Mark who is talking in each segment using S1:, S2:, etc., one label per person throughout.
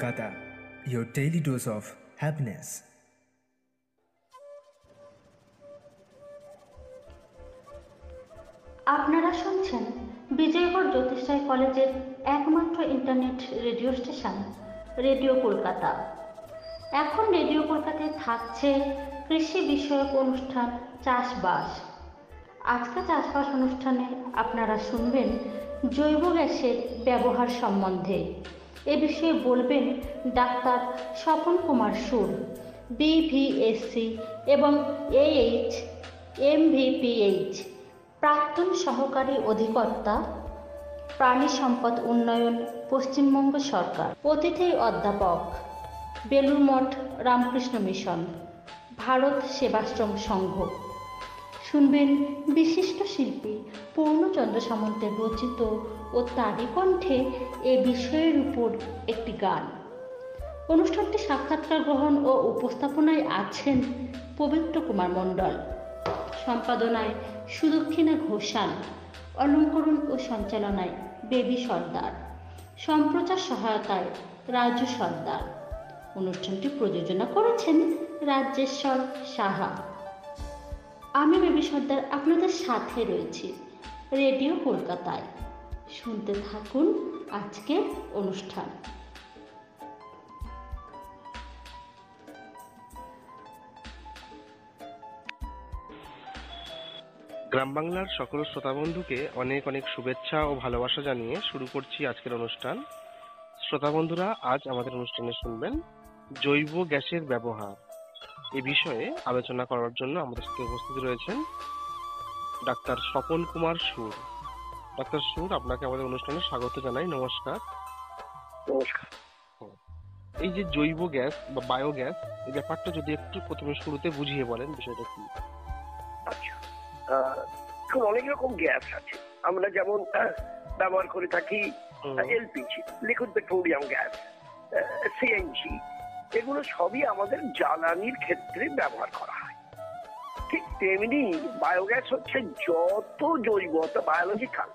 S1: Kolkata, your daily dose of happiness.
S2: আপনারা শুনছেন বিজয়গড় জ্যোতিষরায় কলেজের একমাত্র internet radio station radio Kolkata. এখন রেডিও কলকাতায় থাকছে কৃষি বিষয়ক অনুষ্ঠান চাষবাস। আজকে চাষবাস অনুষ্ঠানে আপনারা শুনবেন জৈব গ্যাসের ব্যবহার সম্বন্ধে। এ বিষয়ে বলবেন ডাক্তার স্বপন কুমার সুর, BVSC এবং AH MVPH, প্রাক্তন সহকারী অধিকর্তা, প্রাণী সম্পদ উন্নয়ন, পশ্চিমবঙ্গ সরকার। অতিথি অধ্যাপক, বেলুড় মঠ রামকৃষ্ণ মিশন, ভারত সেবাশ্রম সংঘ। শুনবেন বিশিষ্ট শিল্পী পূর্ণচন্দ্র সামন্তের রচিত ও তারই কণ্ঠে এ বিষয়ের উপর একটি গান। অনুষ্ঠানটি সাক্ষাৎকার গ্রহণ ও উপস্থাপনায় আছেন পবিত্র কুমার মণ্ডল, সম্পাদনায় সুদক্ষিণা ঘোষাল, অলঙ্করণ ও সঞ্চালনায় বেবি সর্দার, সম্প্রচার সহায়তায় রাজু সর্দার। অনুষ্ঠানটি প্রযোজনা করেছেন রাজেশ্বর সাহা। আমি বেবি সর্দার আপনাদের সাথে রয়েছি রেডিও কলকাতায়। শুনতে থাকুন আজকের অনুষ্ঠান।
S3: গ্রাম বাংলার সকল শ্রোতা বন্ধুকে অনেক অনেক শুভেচ্ছা ও ভালোবাসা জানিয়ে শুরু করছি আজকের অনুষ্ঠান। শ্রোতা বন্ধুরা, আজ আমাদের অনুষ্ঠানে শুনবেন জৈব গ্যাসের ব্যবহার। এ বিষয়ে আলোচনা করার জন্য আমাদের সাথে উপস্থিত রয়েছেন ডাক্তার স্বপন কুমার সুর। ডাক্তার সুর, আপনাকে আমাদের অনুষ্ঠানে স্বাগত জানাই। নমস্কার।
S4: নমস্কার।
S3: এই যে জৈব গ্যাস বা বায়োগ্যাস, এই ব্যাপারটা যদি একটু প্রথমে শুরুতে বুঝিয়ে বলেন বিষয়টা কি?
S4: আচ্ছা, এখন অনেক রকম গ্যাস আছে। আমরা যেমন ব্যবহার করে থাকি LPG, liquid petroleum gas, CNG, এগুলো সবই আমাদের জ্বালানির ক্ষেত্রে ব্যবহার করা হয়। ঠিক তেমনি বায়োগ্যাস হচ্ছে যত জৈব, বায়োলজিক্যাল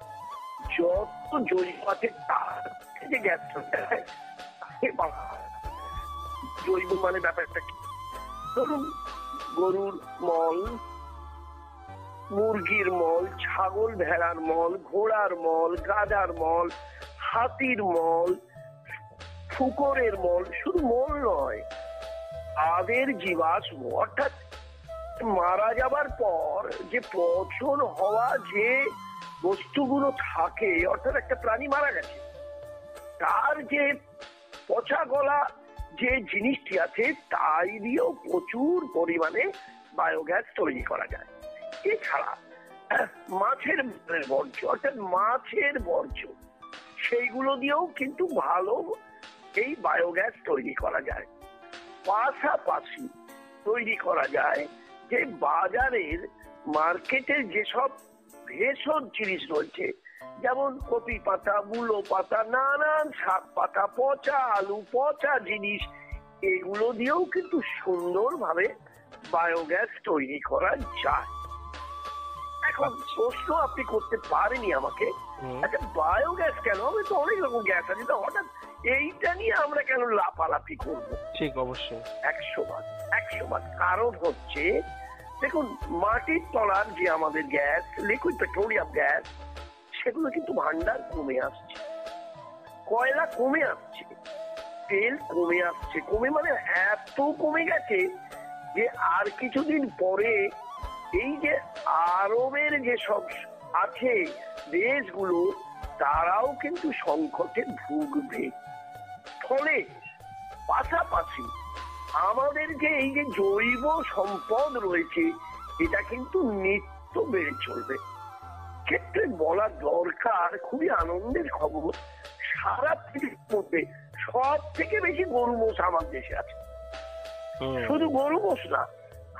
S4: যত জৈব আছে তার যে গ্যাস জৈব মানে ব্যাপারটা কি? ধরুন গরুর মল, মুরগির মল, ছাগল ভেড়ার মল, ঘোড়ার মল, গাধার মল, হাতির মল, শুকরের মল, শুধু মল নয়, তাদের জীবাশ্ম, অর্থাৎ মারা যাবার পর যে পচন হওয়া যে বস্তুগুলো থাকে, অর্থাৎ একটা প্রাণী মারা গেছে তার যে পচা গলা যে জিনিসটি আছে তাই দিয়েও প্রচুর পরিমাণে বায়োগ্যাস তৈরি করা যায়। এছাড়া মাছের বর্জ্য, অর্থাৎ মাছের বর্জ্য, সেইগুলো দিয়েও কিন্তু ভালো এই বায়োগ্যাস তৈরি করা যায়। পাশাপাশি তৈরি করা যায় যে বাজারের মার্কেটের যেসব ভেষজ জিনিস রয়েছে, যেমন কপি পাতা, মূলো পাতা, নানান শাক পাতা, পচা আলু, পচা জিনিস, এগুলো দিয়েও কিন্তু সুন্দরভাবে বায়োগ্যাস তৈরি করা যায়। এখন প্রশ্ন আপনি করতে পারেনি আমাকে, আচ্ছা বায়োগ্যাস কেন? আমি তো অনেক রকম গ্যাস আছে, তো হঠাৎ এইটা নিয়ে আমরা কেন লাফালাফি করবো?
S3: ঠিক, অবশ্যই
S4: 100 বার। কারণ হচ্ছে, দেখুন, মাটির তলার যে আমাদের গ্যাস, লিকুইড পেট্রোলিয়াম গ্যাস, সেগুলো কিন্তু ভান্ডার কমে আসছে, কয়লা কমে আসছে, তেল কমে আসছে। কমে মানে এত কমে গেছে যে আর কিছুদিন পরে এই যে আরবের যে সব আছে দেশগুলো, তারাও কিন্তু সংকটে ভুগবে। ফলে পাশাপাশি আমাদের যে এই যে জৈব সম্পদ রয়েছে, এটা কিন্তু নিত্য বেড়ে চলবে। ক্ষেত্রে বলা দরকার, খুবই আনন্দের খবর, সারা পৃথিবীর মধ্যে সব থেকে বেশি গরু মোষ আমার দেশে আছে। শুধু গরু মোষ না,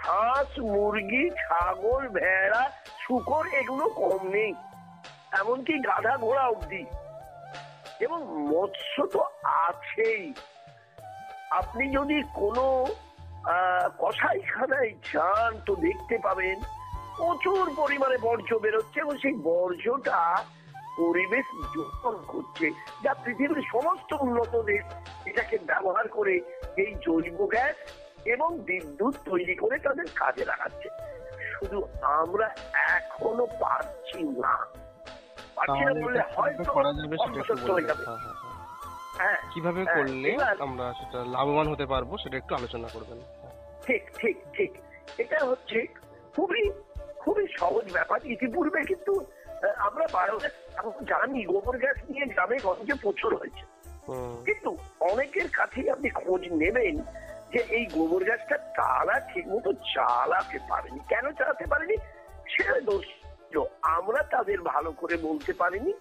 S4: হাঁস, মুরগি, ছাগল, ভেড়া, শূকর, এগুলো কম নেই, এমনকি গাধা ঘোড়া অব্দি। এবং মৎস্য তো আছেই। আপনি যদি কোনো কসাইখানায় যান তো দেখতে পাবেন প্রচুর পরিমাণে বর্জ্য বেরোচ্ছে, এবং সেই বর্জ্যটা পরিবেশ দূষণ করছে, যা পৃথিবীর সমস্ত উন্নত দেশ এটাকে ব্যবহার করে এই জৈব গ্যাস এবং বিদ্যুৎ তৈরি করে তাদের কাজে লাগাচ্ছে। শুধু আমরা এখনো পারছি না বললে হয়তো
S3: করা যাবে সেটা একটু
S4: অসুস্থ হয়ে যাবে। হ্যাঁ,
S3: কিভাবে
S4: হ্যাঁ,
S3: করলে
S4: এবার
S3: আমরা সেটা লাভবান হতে পারবো সেটা একটু আলোচনা করবেন।
S4: ঠিক ঠিক ঠিক, এটা হচ্ছে খুবই খুবই সহজ ব্যাপার। ইতিপূর্বে কিন্তু আমরা বায়োগ্যাস জানি, গোবর গ্যাস নিয়ে গ্রামে গঞ্জে প্রচুর হয়েছে, কিন্তু অনেকের কাছেই আপনি খোঁজ নেবেন যে এই গোবর গ্যাসটা তারা ঠিক মতো চালাতে পারেনি। কেন চালাতে পারেনি সেটা দোষ আমরা তাদের ভালো করে বলতে পারিনি,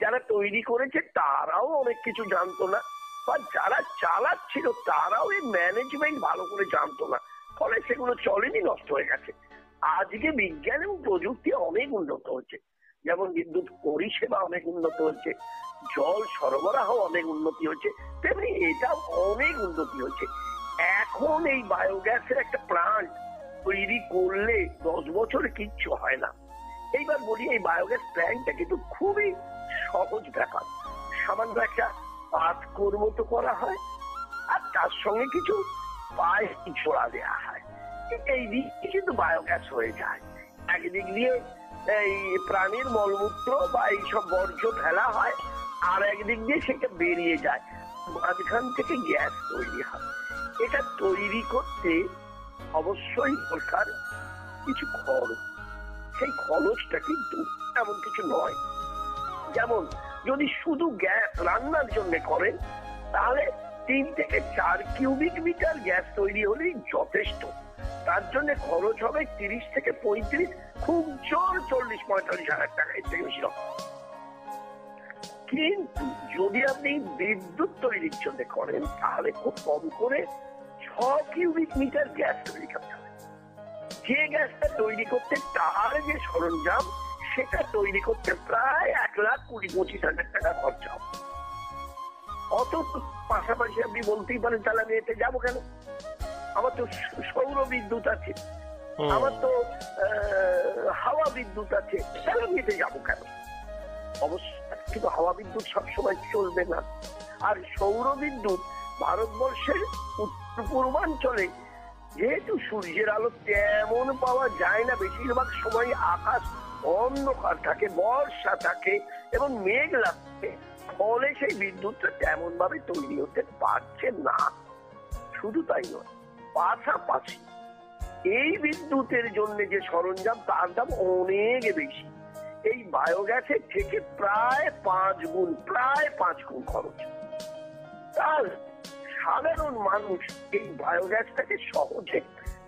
S4: যারা তৈরি করেছে তারাও অনেক কিছু জানতো না, বা যারা চালাচ্ছিল তারাও এই ম্যানেজমেন্ট ভালো করে জানতো না, ফলে সেগুলো চলেনি, নষ্ট হয়ে গেছে। আজকে বিজ্ঞান এবং প্রযুক্তি অনেক উন্নত হচ্ছে, যেমন বিদ্যুৎ পরিষেবা অনেক উন্নত হচ্ছে, জল সরবরাহ অনেক উন্নতি হচ্ছে, তেমনি এটা অনেক উন্নতি হচ্ছে। এখন এই বায়োগ্যাসের একটা প্লান্ট তৈরি করলে 10 বছর কিচ্ছু হয় না। এইবার বলি, এই বায়োগ্যাস প্ল্যান্টটা কিন্তু খুবই সহজ ব্যাপার। সামান্য একটা পাতকর্ম তো করা হয়, আর তার সঙ্গে কিছু পাইপ জোড়া দেওয়া হয়, এই দিক কিন্তু বায়োগ্যাস হয়ে যায়। একদিক দিয়ে এই প্রাণীর মলমূত্র বা এইসব বর্জ্য ফেলা হয়, আর একদিক দিয়ে সেটা বেরিয়ে যায়, মাঝখান থেকে গ্যাস তৈরি হয়। এটা তৈরি করতে অবশ্যই দরকার কিছু খরচ। সেই খরচটা কিন্তু এমন কিছু নয়, যেমন যদি শুধু গ্যাস রান্নার জন্য করেন তাহলে 3 থেকে 4 কিউবিক মিটার গ্যাস তৈরি হলেই যথেষ্ট। তার জন্য খরচ হবে 30 থেকে 35, খুব জোর 40-45 হাজার টাকা, এর থেকে বেশি হবে। কিন্তু যদি আপনি বিদ্যুৎ তৈরির জন্য করেন তাহলে খুব কম করে 6 কিউবিক মিটার গ্যাস তৈরি করতে হবে। যে গ্যাসটা তৈরি করতে তার যে সরঞ্জাম সেটা তৈরি করতে প্রায় 1,20,25 হাজার টাকা খরচা হবে। অত পাশাপাশি আপনি বলতেই পারেন তাহলে আমি এতে যাবো কেন, আমার তো সৌর বিদ্যুৎ আছে, আমার তো হাওয়া বিদ্যুৎ আছে, তাহলে আমি এতে যাবো কেন। অবশ্য কিন্তু হাওয়া বিদ্যুৎ সবসময় চলবে না, আর সৌর বিদ্যুৎ ভারতবর্ষের উত্তর পূর্বাঞ্চলে যেহেতু সূর্যের আলো তেমন পাওয়া যায় না, বেশিরভাগ সময় আকাশ অন্ধকার থাকে, বর্ষা থাকে এবং মেঘলা থাকে, ফলে সেই বিদ্যুৎটা তেমন ভাবে তৈরি হতে পারছে না। শুধু তাই নয়, পাশাপাশি এই বিদ্যুতের জন্য যে সরঞ্জাম তার দাম অনেক বেশি, এই বায়োগ্যাসের থেকে প্রায় 5 গুণ খরচ। তার সাধারণ মানুষ এই বায়োগ্যাসটাকে সহজে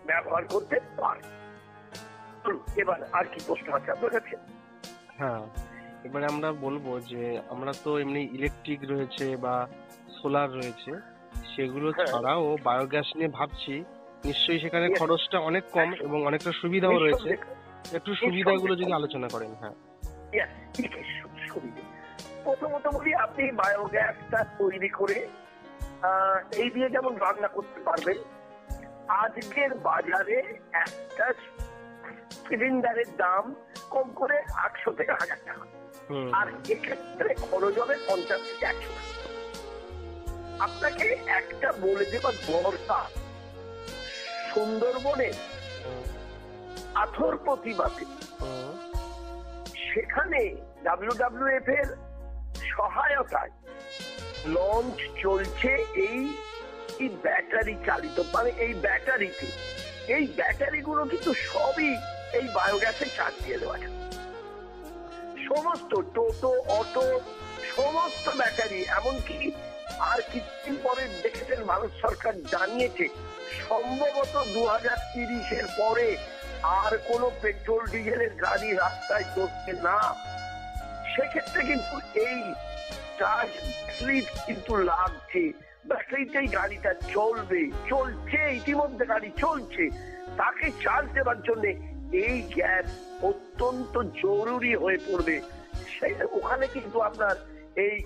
S4: ব্যবহার করতে পারে। এবার আর কি প্রশ্ন আছে আপনার কাছে?
S3: হ্যাঁ, এবারে আমরা বলবো যে আমরা তো এমনি ইলেকট্রিক রয়েছে বা সোলার রয়েছে, সেগুলো ছাড়াও বায়োগ্যাস নিয়ে ভাবছি, নিশ্চয়ই সেখানে খরচটা অনেক কম এবং অনেকটা সুবিধাও রয়েছে। একটু সুবিধাগুলো যদি আলোচনা করেন। হ্যাঁ,
S4: প্রথমত বলি, আপনি বায়োগ্যাসটা তৈরি করে এই দিয়ে যেমন রান্না করতে পারবেন। আজকের বাজারে একটা সিলিন্ডারের দাম কম করে 800 থেকে 1000 টাকা, আর এক্ষেত্রে খরচ হবে 50 থেকে 100 টাকা। আপনাকে একটা বলে দেবার দরকার, সুন্দরবনে পাথর প্রতিবাদে সেখানে WWF এর সহায়তায় লঞ্চ চলছে এই ব্যাটারি চালিত, মানে এই ব্যাটারিতে, এই ব্যাটারিগুলো কিন্তু সবই এই বায়োগ্যাসে চার্জ দিয়ে দেওয়া যায়। সমস্ত টোটো, অটো, সমস্ত ব্যাটারি, এমনকি আর কিছুদিন পরে দেখেছেন ভারত সরকার জানিয়েছে সম্ভবত 2030-এর পরে আর কোনো পেট্রোল ডিজেলের গাড়ি রাস্তায় চলছে না। সেক্ষেত্রে কিন্তু এই চার্জ ব্যাটারি কিন্তু লাগছে, ব্যাটারিতেই গাড়িটা চলছে, ইতিমধ্যে গাড়ি চলছে, তাকে চার্জ দেওয়ার জন্য এই গ্যাস অত্যন্ত জরুরি হয়ে পড়বে। ওখানে কিন্তু আপনার এই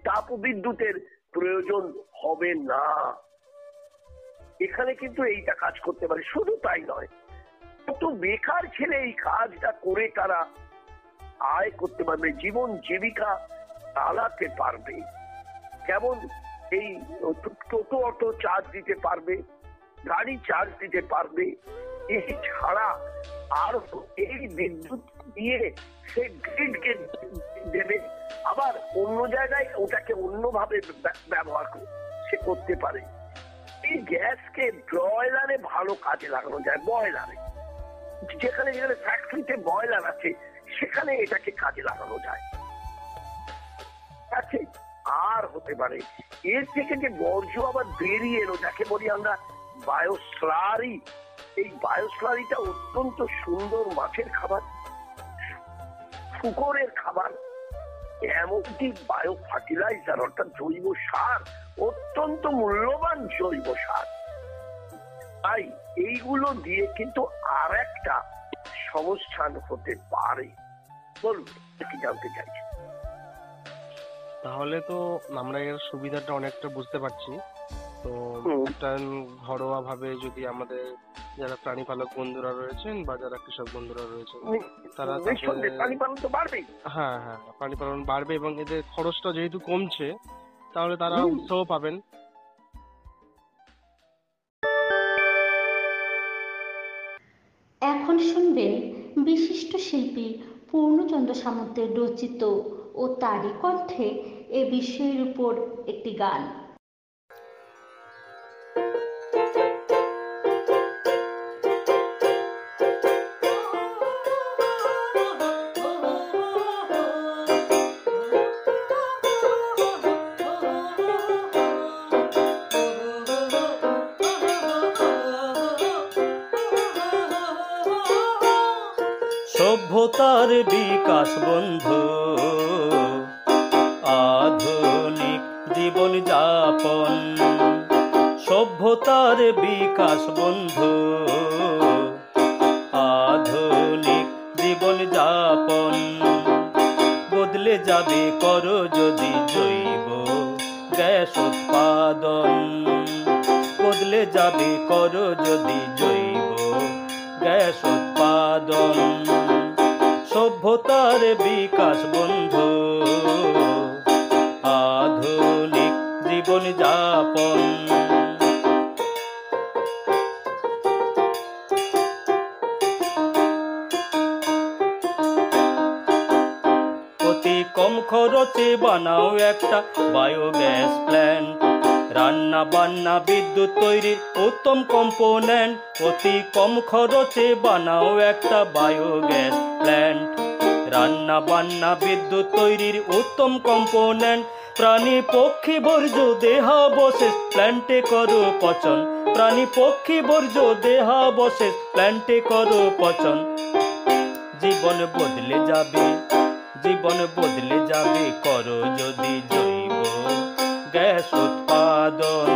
S4: তাপ বিদ্যুতের প্রয়োজন হবে না, এখানে কিন্তু এইটা কাজ করতে পারে। শুধু তাই নয়, কত বেকার ছেলে এই কাজটা করে তারা আয় করতে পারবে, জীবন জীবিকা চালাতে পারবে। কেমন এই টোটো অটো চার্জ দিতে পারবে, গাড়ি চার্জ দিতে পারবে। এই ছাড়া আর এই বিদ্যুৎ দিয়ে সে গ্রিডকে দেবে, আবার অন্য জায়গায় ওটাকে অন্যভাবে ব্যবহার সে করতে পারে। এই গ্যাসকে ব্রয়লারে ভালো কাজে লাগানো যায়। বয়লারে, যেখানে যেখানে ফ্যাক্টরিতে বয়লার আছে সেখানে এটাকে কাজে লাগানো যায়। আছে আর হতে পারে এর থেকে যে বর্জ্য আবার বেরিয়ে এলো, যাকে বলি আমরা বায়োস্লারি। এই বায়োস্লারিটা অত্যন্ত সুন্দর মাছের খাবার, শুকরের খাবার, এমনকি বায়ো ফার্টিলাইজার অর্থাৎ জৈব সার, অত্যন্ত মূল্যবান জৈব সার। তাই এইগুলো দিয়ে কিন্তু আর একটা সংস্থান হতে পারে। বলুন কি জানতে চাইছি?
S3: তাহলে তো আমরা এর সুবিধাটা অনেকটা বুঝতে পারছি। তো একটা ঘরোয়া ভাবে যদি আমাদের যারা প্রাণী পালক বন্ধুরা রয়েছেন বা যারা কৃষক বন্ধুরা রয়েছেন তারা
S4: প্রাণী পালন তো বাড়বেই।
S3: হ্যাঁ হ্যাঁ, প্রাণী পালন বাড়বে এবং এদের খরচটা যেহেতু কমছে তাহলে তারা উৎসাহ পাবেন।
S2: এখন শুনবেন বিশিষ্ট শিল্পী পূর্ণচন্দ্র সামন্তের রচিত ও তারই কণ্ঠে এ বিষয়ের উপর একটি গান।
S5: সভ্যতার বিকাশ বন্ধু, আধুনিক জীবন যাপন। সভ্যতার বিকাশ বন্ধু, আধুনিক জীবন যাপন। বদলে যাবে করো যদি জৈব গ্যাস উৎপাদন। বদলে যাবে করো যদি জৈব গ্যাস উৎপাদন। সভ্যতার বিকাশ বন্ধু, আধুনিক জীবন যাপন। অতি কম খরচে বানাও একটা বায়োগ্যাস প্ল্যান্ট। রান্না বান্না বিদ্যুৎ তৈরির উত্তম কম্পোনেন্ট। অতি কম খরচে বানাও একটা বায়োগ্যাস প্ল্যান্ট। রান্না বান্না বিদ্যুৎ তৈরির উত্তম কম্পোনেন্ট। প্রাণী পক্ষী বর্জ্য দেহাবশেষ প্ল্যান্টে করো পচন। প্রাণী পক্ষী বর্জ্য দেহাবশেষ প্ল্যান্টে করো পচন। জীবন বদলে যাবে, জীবন বদলে যাবে করো যদি জৈব গ্যাস উৎপাদন।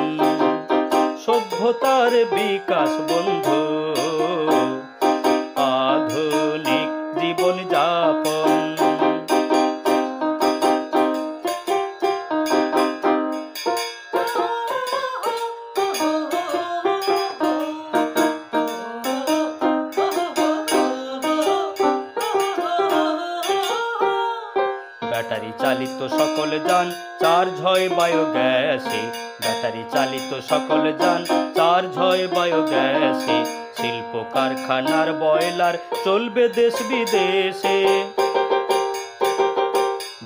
S5: সভ্যতার বিকাশ বন্ধু, আধুনিক জীবন যাপন। ব্যাটারি চালিত সকল যান চার্জ হয় বায়োগ্যাসে। ব্যাটারি চালিত সকল যান চার্জ হয় বায়োগ্যাসে। শিল্প কারখানার বয়লার চলবে দেশ বিদেশে।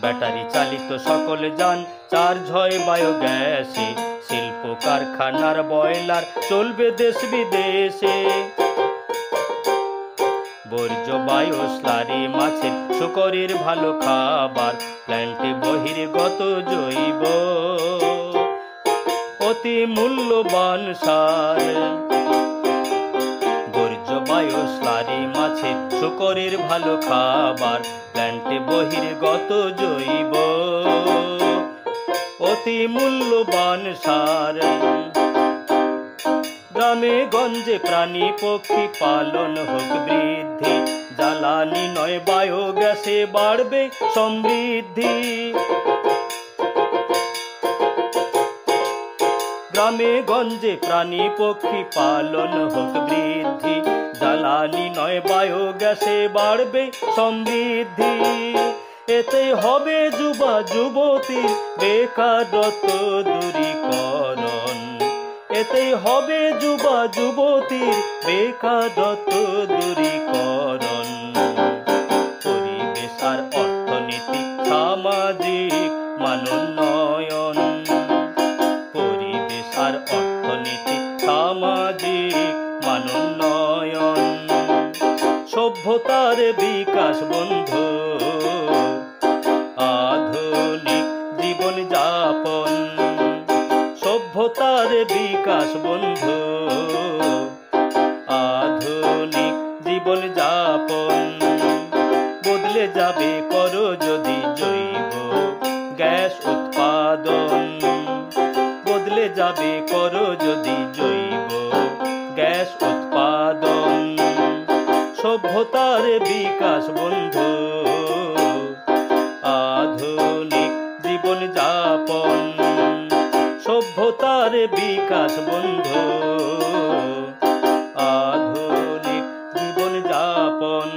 S5: ব্যাটারি চালিত সকল যান চার্জ হয় বায়োগ্যাসে। শিল্প কারখানার বয়লার চলবে দেশ বিদেশে। বর্জ্য বায়োস্লারি মাছের শুকরের ভালো খাবার। প্ল্যান্টে বহির্গত জৈব অতি মূল্যবান সার। বর্জ্য বায়োস্লারি মাছের শুকরের ভালো খাবার। প্ল্যান্টে বহির্গত জৈব অতি মূল্যবান সার। গ্রামে গঞ্জে প্রাণী পক্ষী পালন হোক বৃদ্ধি। জ্বালানি নয় বায়োগ্যাসে বাড়বে সমৃদ্ধি। গ্রামে গঞ্জে প্রাণী পক্ষী পালন হোক বৃদ্ধি, জ্বালানি নয় বায়োগ্যাসে বাড়বে সমৃদ্ধি। এতে হবে যুবা যুবতীর বেকারত্ব দূরীকরণ, এতে হবে যুবা যুবতীর বেকারত্ব দূরীকরণ। পরিবেশ আর অর্থনীতি সামাজিক মানোন্নয়ন, পরিবেশ আর অর্থনীতি সামাজিক মানোন্নয়ন। সভ্যতার বিকাশ বন্ধু আধুনিক জীবন যাপন, সভ্যতার বিকাশ বন্ধু আধুনিক জীবন যাপন। বদলে যাবে করো যদি জৈব গ্যাস উৎপাদন, বদলে যাবে করো যদি জৈব গ্যাস উৎপাদন। সভ্যতার বিকাশ বন্ধু আধুনিক জীবন যাপন, সভ্যতার বিকাশ বন্ধু আধুনিক জীবন যাপন।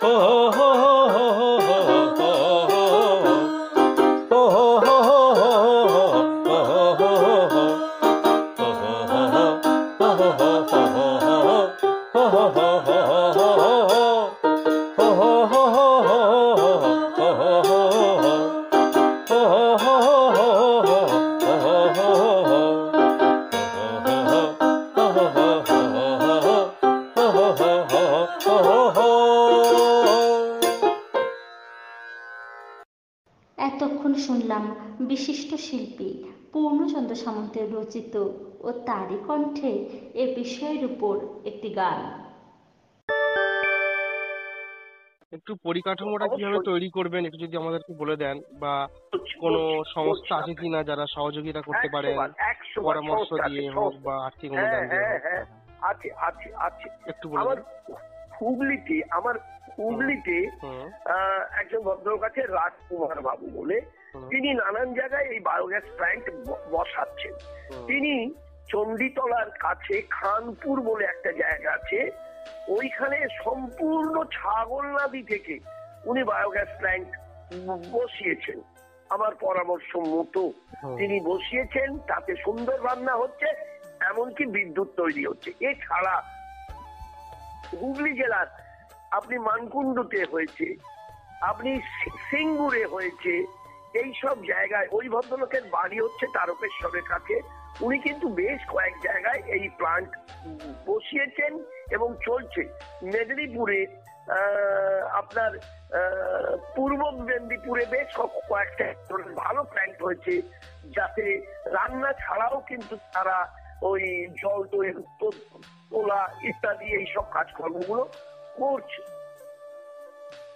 S5: হো হো হো হো হো হো হো হো
S2: এতক্ষণ শুনলাম বিশিষ্ট শিল্পী পূর্ণচন্দ্র সামন্তের রচিত ও তারই কণ্ঠে এ বিষয়ের উপর একটি গান।
S3: একটু পরিকাঠামোটা কিভাবে তৈরি করবেন একটু যদি আমাদেরকে বলে দেন, বা কোনো সংস্থা আছে কিনা যারা সহযোগিতা করতে পারেন, পরামর্শ দিয়ে হোক বা আর্থিক অনুদান দিয়ে হোক।
S4: আছে আছে আছে
S3: একটু বলুন।
S4: আমার হুগলিতে একজন ভদ্রলোক আছে রাজকুমার বাবু বলে, তিনি নানান জায়গায় এই বায়োগ্যাস প্ল্যান্ট বসাচ্ছেন। তিনি চণ্ডীতলার কাছে খানপুর বলে একটা জায়গা আছে, ওইখানে সম্পূর্ণ ছাগলনাদি থেকে উনি বায়োগ্যাস প্ল্যান্ট বসিয়েছেন। আমার পরামর্শ মতো তিনি বসিয়েছেন, তাতে সুন্দর রান্না হচ্ছে, এমনকি বিদ্যুৎ তৈরি হচ্ছে। এছাড়া হুগলি জেলার আপনি মানকুণ্ডুতে হয়েছে, আপনি সিঙ্গুরে হয়েছে, এই সব জায়গায় ওই ভদ্রলোকের বাড়ি হচ্ছে তারকেশ্বরের কাছে। উনি কিন্তু বেশ কয়েক জায়গায় এই প্লান্ট বসিয়েছেন এবং চলছে। মেদিনীপুরে আপনার পূর্ব মেদিনীপুরে বেশ কয়েকটা ভালো প্ল্যান্ট হয়েছে, যাতে রান্না ছাড়াও কিন্তু তারা ওই জল তৈরি তোলা ইত্যাদি এইসব কাজকর্মগুলো করছে।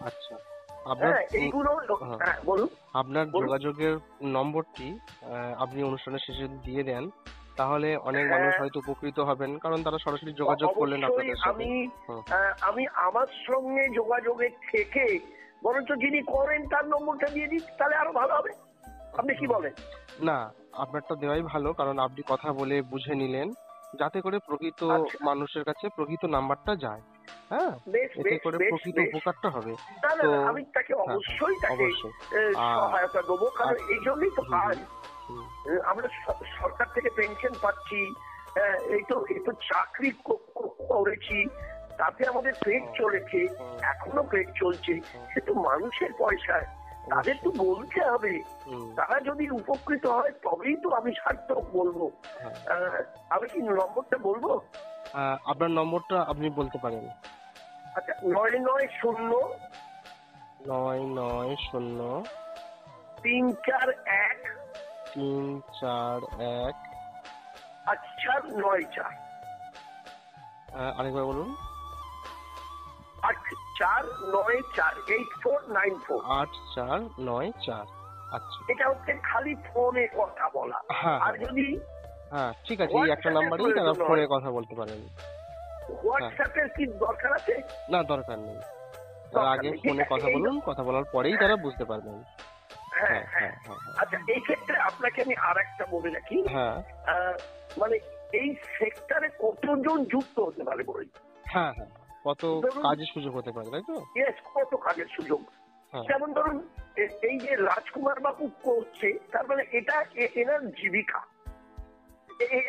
S3: আচ্ছা,
S4: এইগুলো বলুন।
S3: আপনার যোগাযোগের নম্বরটি আপনি অনুষ্ঠানের শেষে দিয়ে দেন, তাহলে অনেক মানুষ হয়তো উপকৃত হবেন, কারণ তারা সরাসরি যোগাযোগ করলেন আপনাদের সাথে।
S4: আমি আমার সঙ্গে যোগাযোগের থেকে বরঞ্চ যিনি করেন তার নম্বরটা দিয়ে দিই, তাহলে আরো ভালো হবে। আপনি কি বলেন?
S3: না, আপনারটা দেওয়াই ভালো, কারণ আপনি কথা বলে বুঝে নিলেন, যাতে করে প্রকৃত মানুষের কাছে প্রকৃত নাম্বারটা যায়। হ্যাঁ, এতে করে প্রকৃত উপকারটা হবে। তো
S4: আমি তাকে অবশ্যই তাকে সহায়তা দেবো, কারণ এই জন্যই তো কাজ। আমরা সরকার থেকে পেনশন পাচ্ছি, এই তো চাকরি করেছি, তাতে আমাদের পেট চলেছে, এখনো পেট চলছে, সে তো মানুষের পয়সায়, তাদের তো বলতে হবে। তারা যদি উপকৃত হয় তবেই তো আমি সার্থক বলবো। আমি কি নম্বরটা বলবো?
S3: আপনার নম্বরটা আপনি বলতে পারেন।
S4: আচ্ছা, 990
S3: 990
S4: 341
S3: 341
S4: 8494।
S3: আরেকবার বলুন।
S4: 8494 8494
S3: 8494। আচ্ছা,
S4: এটা হচ্ছে খালি ফোনে কথা বলা। আর যদি
S3: ঠিক আছে, এই একটা নাম্বারেই তারা ফোনে কথা বলতে পারেন।
S4: হোয়াটসঅ্যাপের কি দরকার আছে?
S3: না, দরকার নেই। তার আগে ফোনে কথা বলুন, কথা বলার পরেই তারা বুঝতে পারবেন।
S4: হ্যাঁ হ্যাঁ। আচ্ছা, এই ক্ষেত্রে আপনাকে আমি আর একটা বলে রাখি,
S3: হ্যাঁ
S4: মানে এই সেক্টরে কতজন যুক্ত হতে পারে বই?
S3: হ্যাঁ হ্যাঁ, কত কাজের সুযোগ হতে পারে, তাই তো?
S4: ইয়েস, কত কাজের সুযোগ। যেমন ধরুন এই যে রাজকুমার বাবু করছে, তার মানে এটা এনার জীবিকা।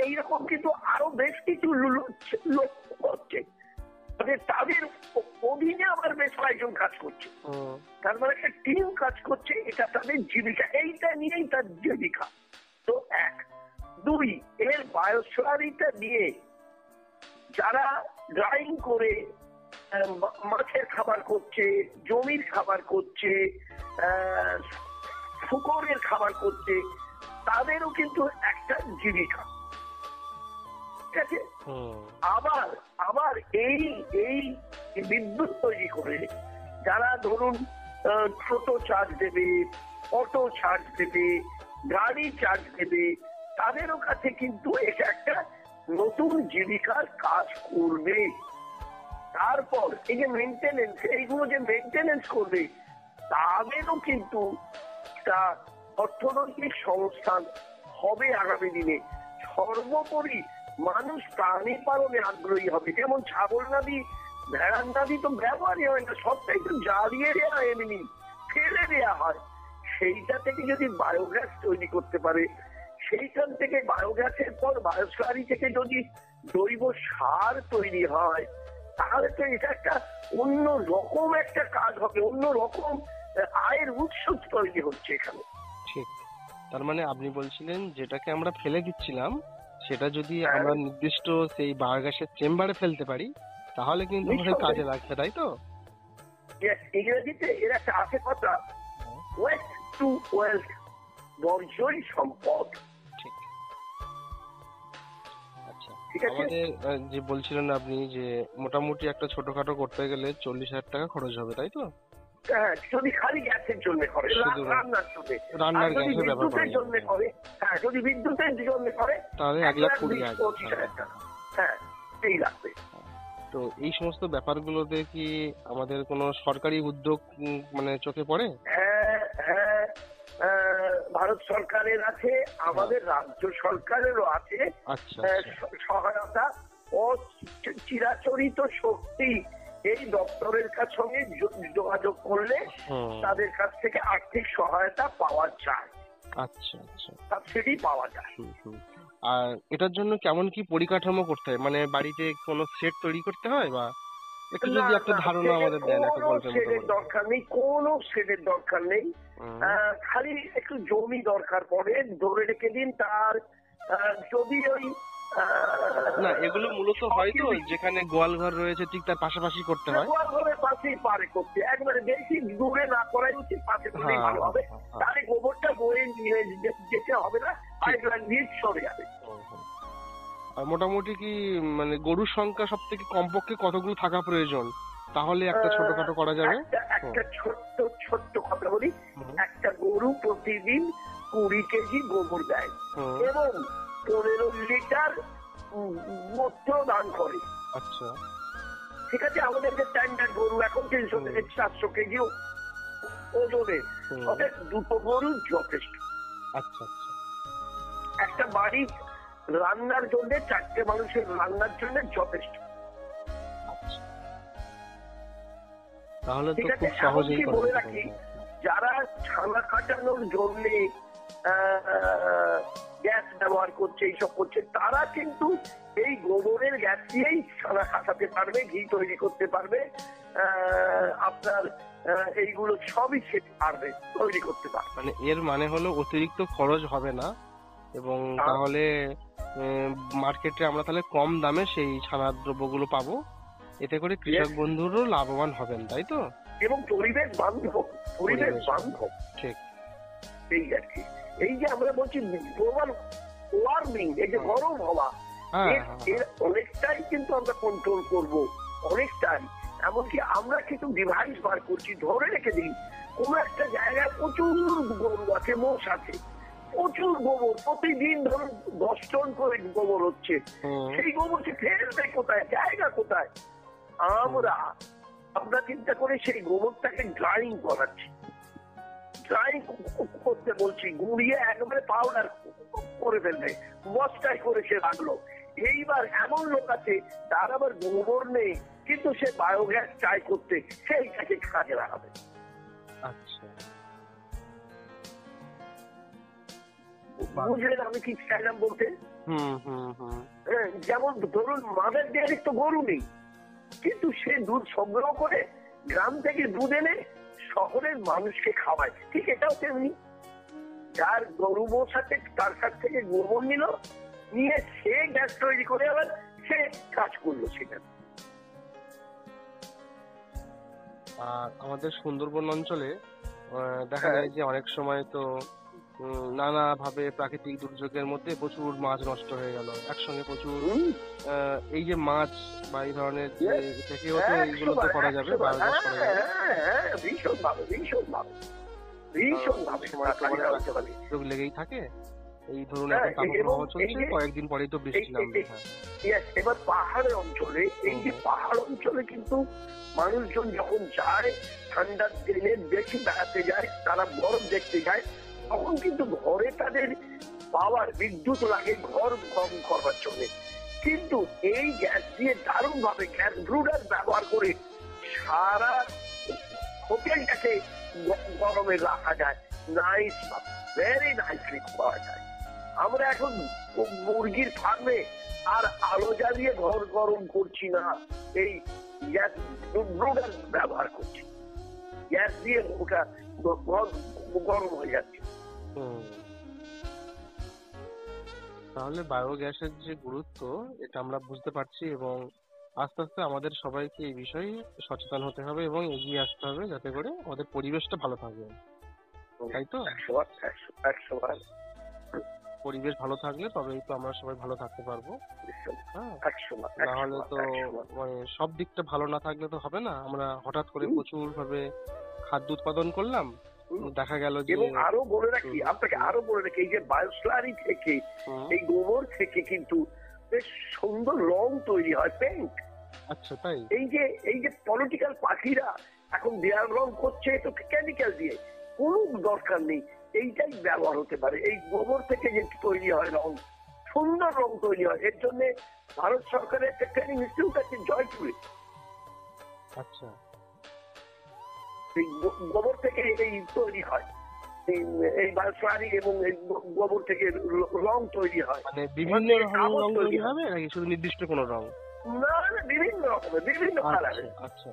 S4: এইরকম কিন্তু আরো বেশ কিছু লোক করছে, তাদের অধীনে আবার বেশ কয়েকজন কাজ করছে, তার মানে একটা টিম কাজ করছে, এটা তাদের জীবিকা, এইটা নিয়েই তার জীবিকা। তো এক, দুই, এর বায়োস্লারিটা দিয়ে যারা ড্রাইং করে মাছের খাবার করছে, জমির খাবার করছে, শুকরের খাবার করছে, তাদেরও কিন্তু একটা জীবিকা। ঠিক আছে? আবার আবার এই বিদ্যুৎ তৈরি করে যারা ধরুন টোটো চার্জ দেবে, অটো চার্জ দেবে, গাড়ি চার্জ দেবে, তাদেরও কাছে কিন্তু এটা একটা নতুন জীবিকার কাজ করবে। তারপর এই যে মেনটেনেন্স, এইগুলো যে মেনটেনেন্স করবে, তাদেরও কিন্তু একটা অর্থনৈতিক সংস্থান হবে আগামী দিনে। সর্বোপরি মানুষ প্রাণী পালনে আগ্রহী হবে। যেমন ছাগল নাদি, ভেড়ার নাদি তো ব্যবহারই হয় না, সবটাই তো জ্বালিয়ে দেওয়া, এমনি ফেলে দেওয়া হয়। সেইটা থেকে যদি বায়োগ্যাস তৈরি করতে পারে, সেইখান থেকে বায়োগ্যাসের পর বায়োস্লারি থেকে যদি জৈব সার তৈরি হয়, তাহলে তো এটা একটা অন্য রকম একটা কাজ হবে, অন্য রকম আয়ের উৎস তৈরি হচ্ছে এখানে।
S3: ঠিক, তার মানে আপনি বলছিলেন যেটাকে আমরা ফেলে দিচ্ছিলাম, সেটা যদি আমরা নির্দিষ্ট সেই বায়োগ্যাসের চেম্বারে ফেলতে পারি, তাহলে কিন্তু আমাদের কাজে লাগবে, তাই তো?
S4: ইংরেজিতে এর একটা আছে কথা, ওয়েস্ট টু ওয়েলথ, বর্জ্যই সম্পদ।
S3: ঠিক। আচ্ছা,
S4: ঠিক আছে।
S3: আমাদের যে বলছিলেন আপনি যে মোটামুটি একটা ছোটখাটো করতে গেলে 40,000 টাকা খরচ হবে, তাই তো?
S4: হ্যাঁ, যদি খালি গ্যাসের জন্য করে, রান্নার জন্য,
S3: রান্নার
S4: যদি
S3: গ্যাসের ব্যাপার
S4: বিদ্যুতের জন্য করে, হ্যাঁ যদি বিদ্যুতের জন্য করে
S3: তাহলে 1,20,000
S4: টাকা, হ্যাঁ এই লাগবে।
S3: তো এই সমস্ত ব্যাপারগুলোতে কি আমাদের কোনো সরকারি উদ্যোগ মানে চোখে পড়ে?
S4: হ্যাঁ হ্যাঁ, ভারত সরকারের আছে, আমাদের রাজ্য সরকারেরও আছে।
S3: আচ্ছা,
S4: সহায়তা ও চিরাচরিত শক্তি এই দপ্তরের সঙ্গে যোগাযোগ করলে তাদের কাছ থেকে আর্থিক সহায়তা পাওয়া যায়।
S3: আচ্ছা আচ্ছা,
S4: সাবসিডি পাওয়া যায়।
S3: আর এটার জন্য কেমন কি পরিকাঠামো করতে হয়? মানে বাড়িতে কোনো সেট তৈরি করতে হয়, বা একটু যদি একটা ধারণা আমাদের দেন, একটা গল্পের মতো।
S4: শেডের দরকার নেই, কোনো শেডের দরকার নেই, খালি একটু জমি দরকার পড়ে, ধরে রেখে দিন। তার যদি ওই
S3: না, এগুলো মূলত হয়তো যেখানে গোয়াল ঘর রয়েছে ঠিক তার পাশাপাশি করতে হয়।
S4: গোয়াল ঘরের পাশেই পারে করতে, একবারে বেশি দূরে না করাই উচিত, পাশে করলেই ভালো হবে। তাহলে গোবরটা বয়ে নিয়ে যেতে হবে না, পাইপলাইন দিয়ে সরে যাবে।
S3: আর মোটামুটি কি মানে গরুর সংখ্যা সব থেকে কমপক্ষে কতগুলো থাকা প্রয়োজন, তাহলে একটা ছোটখাটো করা যাবে?
S4: একটা ছোট্ট কথা বলি, একটা গরু প্রতিদিন 20 কেজি গোবর দেয় এবং 15 লিটার মূত্র দান করে।
S3: আচ্ছা,
S4: ঠিক আছে। আমাদের যে স্ট্যান্ডার্ড গরু এখন 300 থেকে 400 কেজি ওজনে, অর্থাৎ দুটো গরু যথেষ্ট।
S3: আচ্ছা আচ্ছা,
S4: একটা বাড়ি রান্নার জন্য, 4টে মানুষের রান্নার জন্য যথেষ্ট।
S3: তাহলে তো
S4: ঠিক আছে।
S3: খুব সহজেই
S4: বলে রাখি, যারা ছানা কাটানোর জন্য গ্যাস ব্যবহার করছে, এইসব করছে, তারা কিন্তু এই গোবরের গ্যাস দিয়েই ছানা কাটাতে পারবে, ঘি তৈরি করতে পারবে, আপনার এইগুলো সবই সে পারবে, তৈরি করতে পারবে।
S3: মানে এর মানে হলো অতিরিক্ত খরচ হবে না, এবং তাহলে মার্কেটে আমরা তাহলে কম দামে সেই ছানার দ্রব্যগুলো পাবো, এতে করে কৃষক বন্ধুরও লাভবান হবেন, তাই তো?
S4: এবং পরিবেশ বান্ধব।
S3: ঠিক।
S4: এই আর কি, এই যে আমরা বলছি গ্লোবাল ওয়ার্মিং, এই যে গরম হওয়া, এর অনেকটাই কিন্তু আমরা কন্ট্রোল করব, অনেকটাই। এমনকি আমরা কিছু ডিভাইস বার করছি, ধরে রেখে দিই কোন একটা জায়গায় প্রচুর গরু আছে, মোষ আছে, প্রচুর গোবর, প্রতিদিন ধরুন 10 টন করে গোবর হচ্ছে, সেই গোবরকে ফেলবে কোথায়, জায়গা কোথায়? আমরা চিন্তা করে সেই গোবরটাকে ড্রাইং করাচ্ছি। ড্রাইং বলছি, গুঁড়িয়ে একবারে পাউডার করে ফেলবে, বস্তায় করে সে রাখলো। এইবার এমন লোক আছে তার আবার গোবর নেই, কিন্তু সে বায়োগ্যাস চাই করতে সেইটাকে কাজে লাগাবে।
S3: আচ্ছা,
S4: বুঝলেন আমি কি চাইলাম বলতে?
S3: হুম হুম হুম।
S4: হ্যাঁ, যেমন ধরুন মাদার ডেয়ারির তো গরু নেই, কিন্তু সে দুধ সংগ্রহ করে গ্রাম থেকে দুধ এনে শহরের মানুষকে খাওয়ায়। ঠিক এটাও তেমনি, যার গরু বসাতে তার কাছ থেকে গোবর নিল, নিয়ে সে গ্যাস তৈরি করে আবার সে কাজ করলো সেটা।
S3: আর আমাদের সুন্দরবন অঞ্চলে দেখা যায় যে অনেক সময় তো নানা ভাবে প্রাকৃতিক দুর্যোগের মধ্যে প্রচুর মাছ নষ্ট হয়ে গেল, একসঙ্গে প্রচুর এই যে মাছ বা এই ধরনের থেকেও তো এইগুলো তো করা যাবে, বায়োগ্যাস করা যাবে।
S4: ভীষণ ভাবে
S3: দুর্যোগ লেগেই থাকে। এই ধরুন এখন তাপপ্রবাহ চলছে, কয়েকদিন পরেই তো বৃষ্টি নামবে।
S4: এবার পাহাড়ের অঞ্চলে, এই যে পাহাড় অঞ্চলে কিন্তু মানুষজন যখন যায় ঠান্ডার দিনে বেশি বেড়াতে যায়, তারা বরফ দেখতে যায়, তখন কিন্তু ঘরে তাদের পাওয়ার বিদ্যুৎ লাগে ঘর গরম করবার জন্য। কিন্তু এই গ্যাস দিয়ে দারুণ ভাবে গ্যাস ব্রুডার ব্যবহার করে সারা হোটেলটাকে গরমে রাখা যায়, নাইস, ভেরি নাইসলি পাওয়া যায়। আমরা এখন মুরগির ফার্মে আর আলো জ্বালিয়ে ঘর গরম করছি না, এই গ্যাস ব্রুডার ব্যবহার করছি, গ্যাস দিয়ে ওটা গরম হয়ে যাচ্ছে।
S3: তাহলে বায়োগ্যাসের যে গুরুত্ব এটা আমরা বুঝতে পারছি, এবং আস্তে আস্তে আমাদের সবাইকে এই বিষয়ে সচেতন হতে হবে এবং এগিয়ে আসতে হবে, যাতে করে আমাদের পরিবেশটা ভালো থাকবে, তাই তো?
S4: 100
S3: পরিবেশ ভালো থাকলে তবেই তো আমরা সবাই ভালো থাকতে পারবো। হ্যাঁ, নাহলে তো মানে সব দিকটা ভালো না থাকলে তো হবে না। আমরা হঠাৎ করে প্রচুর ভাবে খাদ্য উৎপাদন করলাম, দেখা গেল যে,
S4: এবং আরো বলে রাখি আপনাকে, আরো বলে রাখি, এই যে বায়োস্লারি থেকে, এই গোবর থেকে কিন্তু বেশ সুন্দর রং তৈরি হয়, পেইন্ট।
S3: আচ্ছা, তাই?
S4: এই যে পলিটিক্যাল পার্টিরা এখন দেয়াল রং করছে তো কেমিক্যাল দিয়ে, কোনো দরকার নেই, এইটাই ব্যবহার হতে পারে। এই গোবর থেকে যে তৈরি হয় রং, সুন্দর রং তৈরি হয়। এর জন্য ভারত সরকারের একটা ট্রেনিং ইনস্টিটিউট আছে জয়পুরে।
S3: আচ্ছা,
S4: গোবর থেকে এই তৈরি হয়, এই বায়োস্লারি এবং এই গোবর থেকে রং তৈরি হয়।
S3: মানে বিভিন্ন রকমের রং তৈরি হবে নাকি শুধু নির্দিষ্ট কোনো রং?
S4: না, বিভিন্ন রকমের, বিভিন্ন কালারের।
S3: আচ্ছা,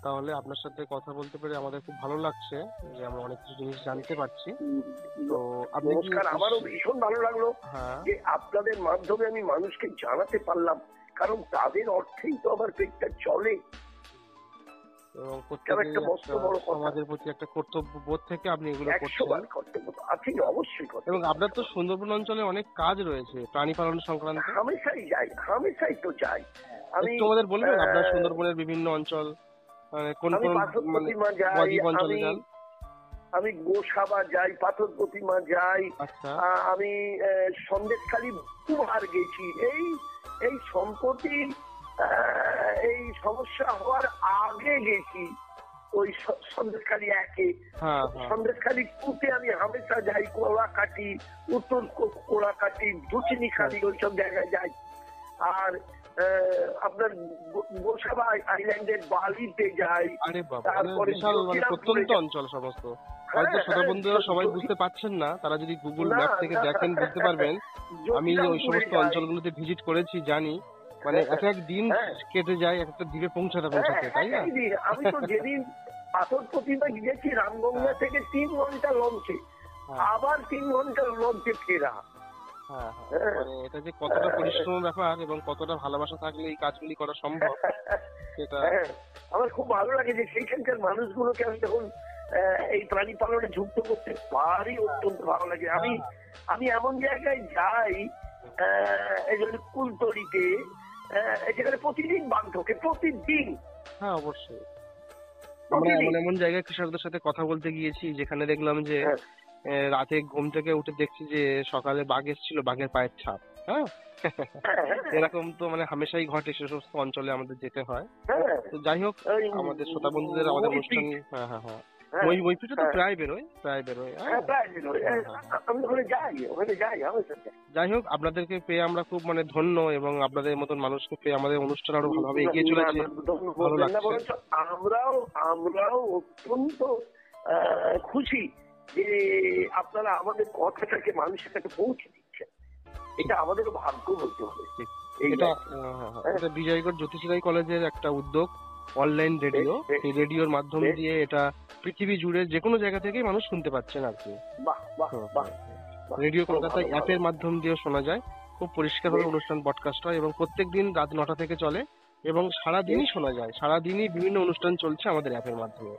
S3: তাহলে আপনার সাথে কথা বলতে পেরে আমাদের খুব ভালো লাগছে, যে আমরা অনেক কিছু জিনিস জানতে পারছি। তো আপনি কি?
S4: নমস্কার, আমারও ভীষণ ভালো লাগলো যে আপনাদের মাধ্যমে আমি মানুষকে জানাতে পারলাম, কারণ তাদের অর্থেই তো আমার পেটটা চলে।
S3: এবং সমাজের প্রতি একটা কর্তব্য বোধ থেকে আপনি এগুলো করছেন।
S4: অবশ্যই।
S3: এবং আপনার তো সুন্দরবন অঞ্চলে অনেক কাজ রয়েছে প্রাণী পালন সংক্রান্ত।
S4: হামেশাই তো যাই।
S3: আমি তোমাদের বলবেন আপনার সুন্দরবনের বিভিন্ন অঞ্চল কোন কোন, মানে
S4: আমি গোসাবা যাই, পাথর প্রতিমা যাই, আমি সন্দেশখালী দুবার গেছি। এই সম্প্রতি এই সমস্যা হওয়ার আগে গেছি ওই সন্দেশখালী 1-এ। সন্দেশখালী 2-তে আমি হামেশা যাই, কোলাকাটি, উত্তর কোলাকাটি, দুচিনিখালী, ওইসব জায়গায় যাই। আর আপনার গোসাবা আইল্যান্ডের বালিতে যাই।
S3: তারপরে প্রত্যন্ত অঞ্চল সমস্ত, হয়তো শ্রোতা বন্ধুরা সবাই বুঝতে পারছেন না, তারা যদি গুগল ম্যাপ থেকে দেখেন বুঝতে পারবেন। আমি ওই সমস্ত অঞ্চলগুলোতে ভিজিট করেছি, জানি, মানে এক এক দিন কেটে যায় একটা দ্বীপে পৌঁছাতে, তাই না?
S4: আমি তো যেদিন পাথর প্রতিমা গিয়েছি রামগঙ্গা থেকে 3 ঘন্টা লঞ্চে, আবার 3 ঘন্টা লঞ্চে ফেরা।
S3: মানে এটা যে কতটা পরিশ্রম ব্যাপার এবং কতটা ভালোবাসা থাকলে এই কাজগুলি করা সম্ভব, সেটা
S4: আমার খুব ভালো লাগে যে সেইখানকার মানুষগুলোকে আমি যখন এই প্রাণী পালনে যুক্ত করতে পারি, অত্যন্ত ভালো লাগে। আমি এমন জায়গায় যাই, এই জন্য কুলতলিতে, যেখানে প্রতিদিন বাঘ ঢোকে, প্রতিদিন।
S3: হ্যাঁ, অবশ্যই। আমরা এমন জায়গায় কৃষকদের সাথে কথা বলতে গিয়েছি যেখানে দেখলাম যে রাতে ঘুম থেকে উঠে দেখছি যে সকালে বাঘ এসেছিল, বাঘের পায়ের ছাপ। হ্যাঁ এরকম তো মানে হামেশাই ঘটে, সেসব অঞ্চলে আমাদের যেতে হয়। তো যাই হোক, আমাদের শ্রোতা বন্ধুদের আমাদের অনুষ্ঠান, হ্যাঁ হ্যাঁ হ্যাঁ, মইপিটা তো প্রায় বেরোয়। যাই হোক, আপনাদেরকে পেয়ে আমরা খুব মানে ধন্য, এবং আপনাদের মতন মানুষকে পেয়ে আমাদের অনুষ্ঠান আরো ভালোভাবে এগিয়ে চলেছে, ভালো লাগছে।
S4: আমরাও অত্যন্ত খুশি যে আপনারা আমাদের কথাটাকে মানুষের কাছে পৌঁছে দিচ্ছেন। এটা আমাদের ভাগ্য হতে হবে।
S3: এটা বিজয়গড় জ্যোতিষরাই কলেজের একটা উদ্যোগ, অনলাইন রেডিও। এই রেডিওর মাধ্যম দিয়ে এটা পৃথিবী জুড়ে যে কোনো জায়গা থেকেই মানুষ শুনতে পাচ্ছেন আর কি। রেডিও কলকাতায় অ্যাপের মাধ্যম দিয়ে শোনা যায়, খুব পরিষ্কারভাবে অনুষ্ঠান ব্রডকাস্ট হয়, এবং প্রত্যেকদিন রাত 9টা থেকে চলে, এবং সারাদিনই শোনা যায়। সারাদিনই বিভিন্ন অনুষ্ঠান চলছে আমাদের অ্যাপের মাধ্যমে,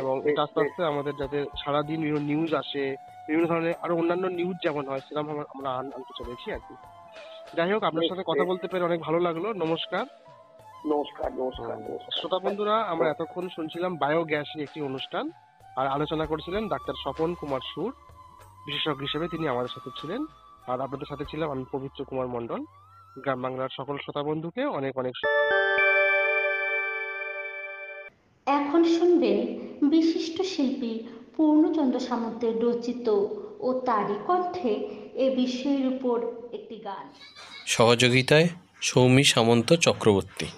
S3: এবং এটা আস্তে আস্তে আমাদের যাতে সারাদিন বিভিন্ন নিউজ আসে, বিভিন্ন ধরনের আরো অন্যান্য নিউজ যেমন হয় সেরকম আমরা আনতে চলেছি আর কি। যাই হোক, আপনার সাথে কথা বলতে পেরে অনেক ভালো লাগলো। নমস্কার।
S4: নমস্কার। নমস্কার
S3: শ্রোতা বন্ধুরা, আমরা এতক্ষণ শুনছিলাম বায়োগ্যাস নিয়ে একটি অনুষ্ঠান, আর আলোচনা করছিলেন ডাক্তার স্বপন কুমার সুর, বিশেষজ্ঞ হিসেবে তিনি আমাদের সাথে ছিলেন। আর আপনাদের সাথে ছিলাম আমি পবিত্র কুমার মণ্ডল। গ্রাম বাংলার সকল শ্রোতা বন্ধুকে অনেক অনেক।
S2: এখন শুনবেন বিশিষ্ট শিল্পী পূর্ণচন্দ্র সামন্তের রচিত ও তারই কণ্ঠে এ বিষয়ের উপর একটি গান।
S6: সহযোগিতায় সৌমি সামন্ত চক্রবর্তী।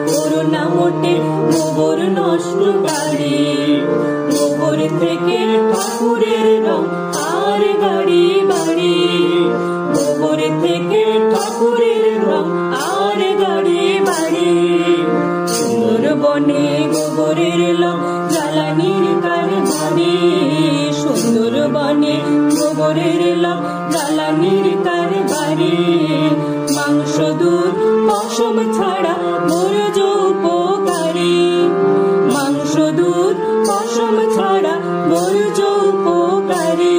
S7: করুণা মোটে গোবর নষ্টকারী। ঠাকুরের রং আর গাড়ি বাড়ি, গোবর থেকে ঠাকুরের রং আর গাড়ি বাড়ি। সুন্দরবনে গোবরের রং জ্বালানির কারবারি, সুন্দরবনে গোবরের রং জ্বালানির কারবারি। মাংস দুধ পশম ছাড়া বর্জ্য উপকারী, মাংস দুধ পশম ছাড়া বর্জ্য উপকারী।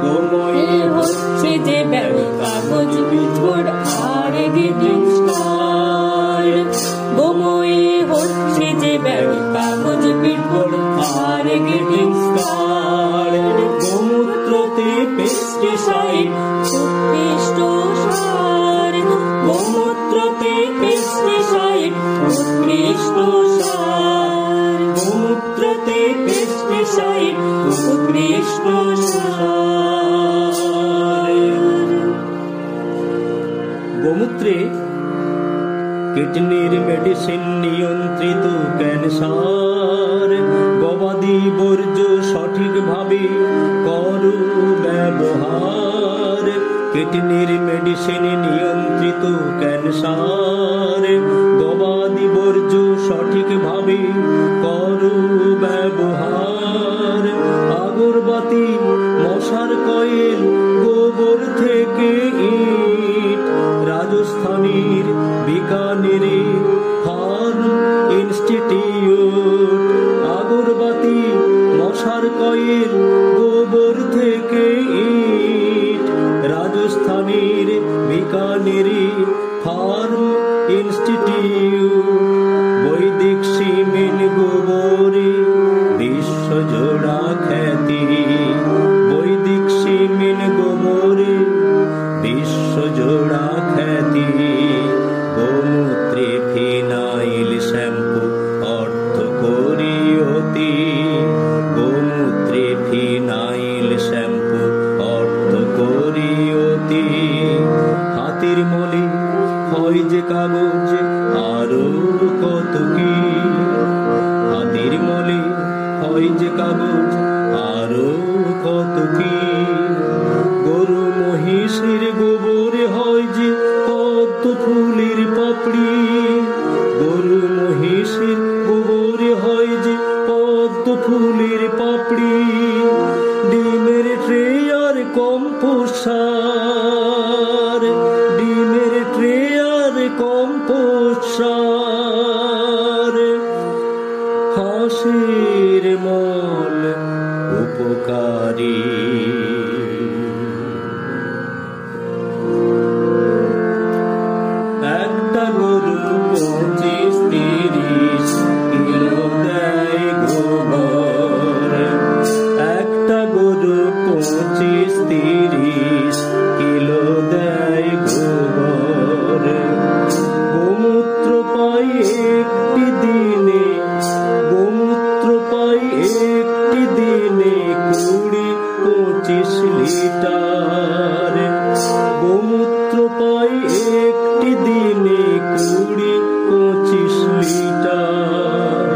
S7: গোময়ে হচ্ছে যে ব্যাগ কাগজ বিস্কুট আর গ্রিটিং স্টার, গোময়ে হচ্ছে যে ব্যাগ কাগজ বিস্কুট আর গ্রিটিং স্টার। গোমূত্রতে পেস্টিসাইড উৎকৃষ্ট সার, গোমূত্রতে পেস্টিসাইড উৎকৃষ্ট সার, গোমূত্রতে পেস্টিসাইড উৎকৃষ্ট সার। গোমূত্রে কিডনির মেডিসিন নিয়ন্ত্রিত ক্যান্সার। গবাদি বর্জ্য সঠিকভাবে করো ব্যবহার, কিডনির মেডিসিন নিয়ন্ত্রিত ক্যান্সার। গবাদি বর্জ্য সঠিকভাবে করো ব্যবহার। আগরবাতি মশার কয়েল গোবর থেকে ইট, রাজস্থানের বিকানেরে ফার্ম ইনস্টিটিউট। আগরবাতি মশার কয়েল গোবর থেকে ইট, রাজস্থানের বিকানেরে ফার্ম ইনস্টিটিউট। বৈদিক সিমেন্ট গোবরে বিশ্বজোড়া খ্যাতি, বৈদিক সিমেন্ট গোবরে বিশ্বজোড়া খ্যাতি। গোমূত্রে ফিনাইল শ্যাম্পু অর্থ করি অতি, গোমূত্রে ফিনাইল শ্যাম্পু অর্থ করি অতি। হাতির মলে হয় যে কাগজ আরো কত কি, হাতির মলে হয় যে কাগজ আরো কত কি। গরু মহিষের গোবরে হয় যে পদ্ম ফুলের পাপড়ি, গরু মহিষের গোবরে হয় যে পদ্ম ফুলের পাপড়ি। ডিমের ট্রে আর কম্পোস্ট সার, ডিমের ট্রে আর কম্পোস্ট সার। হাঁসের মল উপকারী, একটা গরু 25-30 কিলো দেয় গোবর, একটা গরু 25-30 কিলো দেয় গোবর। গোমূত্র পাই একটি দিনে, গোমূত্র পাই একটি দিনে 20-25 লিটার। গোমূত্র পাই একটি দিনে 20-25 লিটার।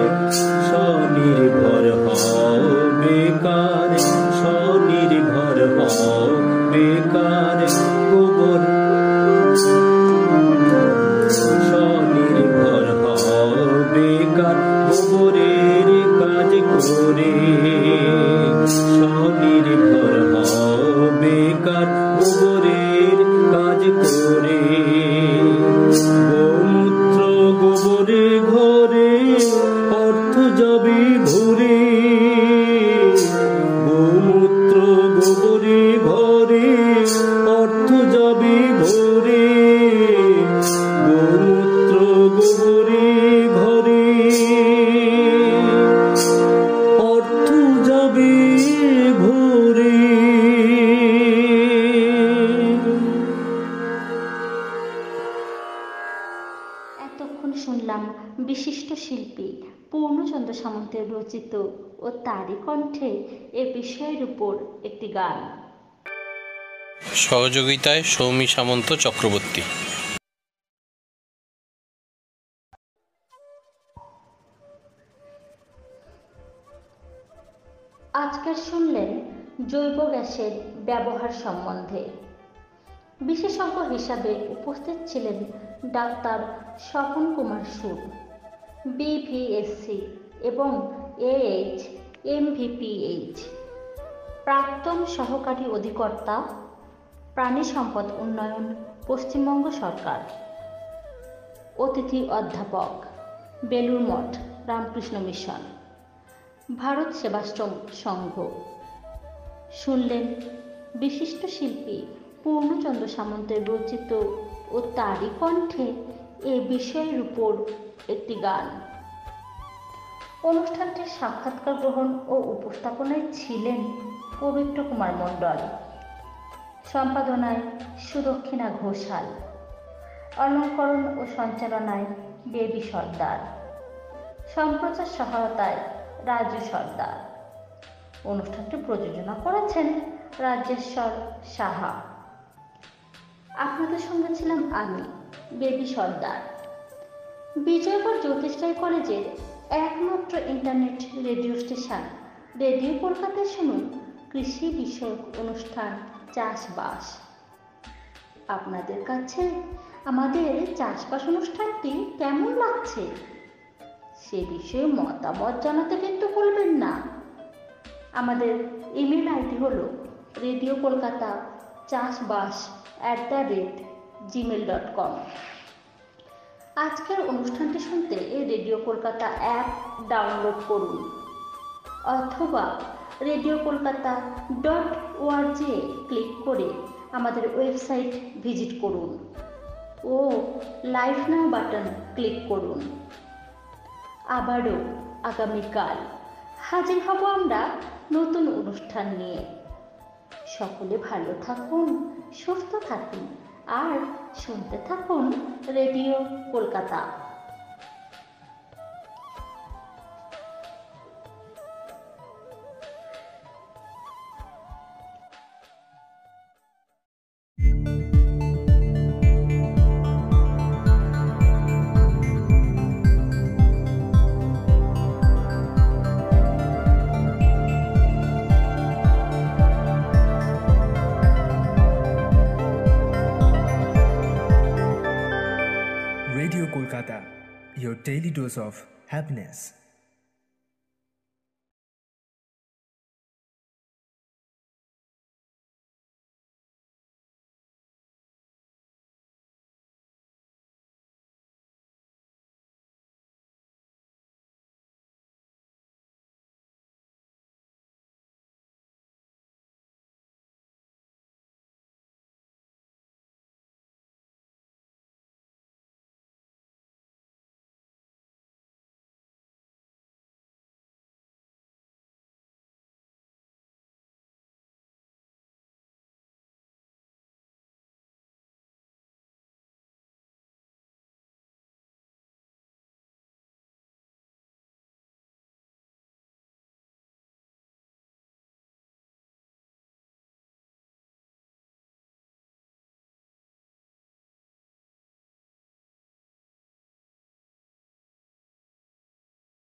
S7: স্বনির্ভর হও বেকার, স্বনির্ভর হও বেকার। গোবর স্বনির্ভর হও বেকার, গোবরের কাজ করে। স্বনির্ভর হও বেকার, গোবরের কাজ করে। গোমূত্র গোবরে ঘরে অর্থ যাবে ভরে, গোমূত্র গোবরে ঘরে অর্থ যাবে ভরে। গোমূত্র গোবরে ঘরে অর্থ যাবে ভরে।
S2: এতক্ষণ শুনলাম বিশিষ্ট শিল্পী পূর্ণচন্দ্র সামন্তের রচিত ও তারই কণ্ঠে এ বিষয়ের উপর একটি গান।
S6: সহযোগিতায় সৌমি সামন্ত চক্রবর্তী।
S2: আজকের জৈব গ্যাসের ব্যবহার সম্বন্ধে। বিশেষজ্ঞ হিসাবে উপস্থিত ছিলেন ডাক্তার স্বপন কুমার সুর, BVSC এবং AH MVPH, প্রাক্তন সহকারী অধিকর্তা, প্রাণী সম্পদ উন্নয়ন, পশ্চিমবঙ্গ সরকার। অতিথি অধ্যাপক, বেলুর মঠ রামকৃষ্ণ মিশন, ভারত সেবাশ্রম সংঘ। শুনলেন বিশিষ্ট শিল্পী পূর্ণচন্দ্র সামন্তের রচিত ও তারই কণ্ঠে এ বিষয়ের উপর একটি গান। অনুষ্ঠানটির সাক্ষাৎকার গ্রহণ ও উপস্থাপনায় ছিলেন পবিত্র কুমার মণ্ডল, সম্পাদনায় সুদক্ষিণা ঘোষাল, অলঙ্করণ ও সঞ্চালনায় বেবি সর্দার, সম্প্রচার সহায়তায় রাজু সর্দার। অনুষ্ঠানটি প্রযোজনা করেছেন রাজেশ্বর সাহা। আপনাদের সঙ্গে ছিলাম আমি, বেবি সর্দার। বিজয়গড় জ্যোতিষরায় কলেজের একমাত্র ইন্টারনেট রেডিও স্টেশন রেডিও কলকাতায় শুনুন কৃষি বিষয়ক অনুষ্ঠান চাষবাস। আপনাদের কাছে আমাদের চাষবাস অনুষ্ঠানটি কেমন লাগছে সে বিষয়ে মতামত জানাতে কিন্তু ভুলবেন না। আমাদের ইমেল আইডি হলো radiokolkata.chasbas@gmail.com। আজকের অনুষ্ঠানটি শুনতে এই রেডিও কলকাতা অ্যাপ ডাউনলোড করুন অথবা radiokolkata.org ক্লিক করে আমাদের ওয়েবসাইট ভিজিট করুন ও লাইভ নাও বাটন ক্লিক করুন। আবারও আগামীকাল হাজির হব আমরা নতুন অনুষ্ঠান নিয়ে। সকলে ভালো থাকুন, সুস্থ থাকুন আর শুনতে থাকুন radio Kolkata.
S1: Radio Kolkata, your daily dose of happiness.